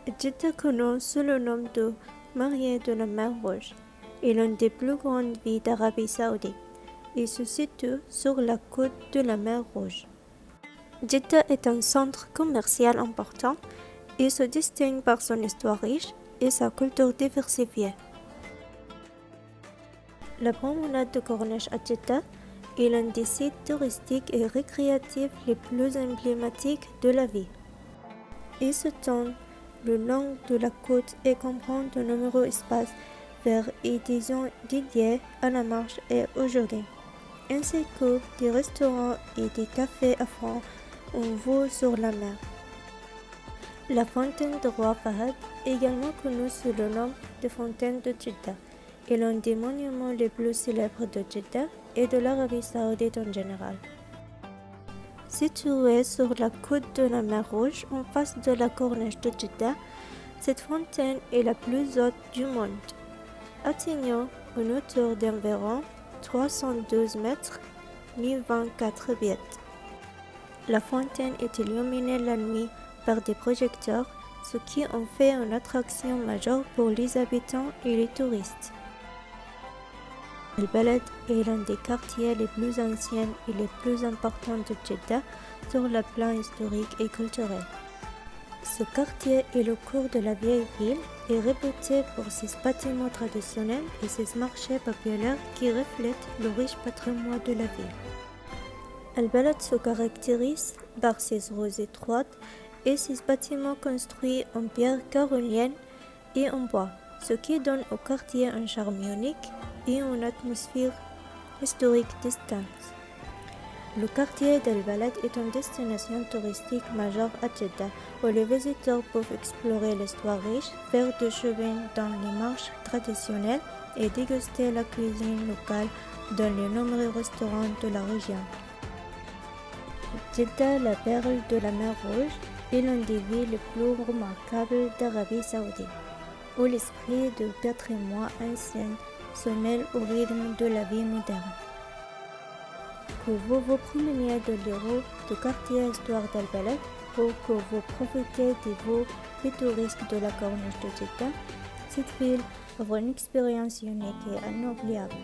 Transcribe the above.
Jeddah connu sous le nom de Mariée de la mer Rouge est l'une des plus grandes villes d'Arabie Saoudite. Il se situe sur la côte de la mer Rouge. Jeddah est un centre commercial important et se distingue par son histoire riche et sa culture diversifiée. La promenade de Corniche à Jeddah est l'un des sites touristiques et récréatifs les plus emblématiques de la ville. Il se tend le long de la côte et comprend de nombreux espaces verts et des zones dédiées à la marche et au jogging, ainsi que des restaurants et des cafés à fond en vue sur la mer. La fontaine de Roi Fahad, également connue sous le nom de fontaine de Jeddah, est l'un des monuments les plus célèbres de Jeddah et de l'Arabie Saoudite en général. Située sur la côte de la mer Rouge en face de la corniche de Jeddah, cette fontaine est la plus haute du monde, atteignant une hauteur d'environ 312 mètres, 1024 pieds. La fontaine est illuminée la nuit par des projecteurs, ce qui en fait une attraction majeure pour les habitants et les touristes. Al-Balad est l'un des quartiers les plus anciens et les plus importants de Jeddah sur le plan historique et culturel. Ce quartier est le cœur de la vieille ville et réputé pour ses bâtiments traditionnels et ses marchés populaires qui reflètent le riche patrimoine de la ville. Al-Balad se caractérise par ses rues étroites et ses bâtiments construits en pierre carolinenne et en bois, ce qui donne au quartier un charme unique et une atmosphère historique distincte. Le quartier d'Al-Balad est une destination touristique majeure à Jeddah, où les visiteurs peuvent explorer l'histoire riche, faire du shopping dans les marches traditionnelles et déguster la cuisine locale dans les nombreux restaurants de la région. Jeddah, la perle de la mer Rouge, est l'une des villes les plus remarquables d'Arabie Saoudite, où l'esprit de patrimoine ancien se mêle au rythme de la vie moderne. Que vous vous promeniez dans les rues du quartier histoire d'Al-Balad ou que vous profitez des vues pittoresques de la corniche de Jeddah, cette ville offre une expérience unique et inoubliable.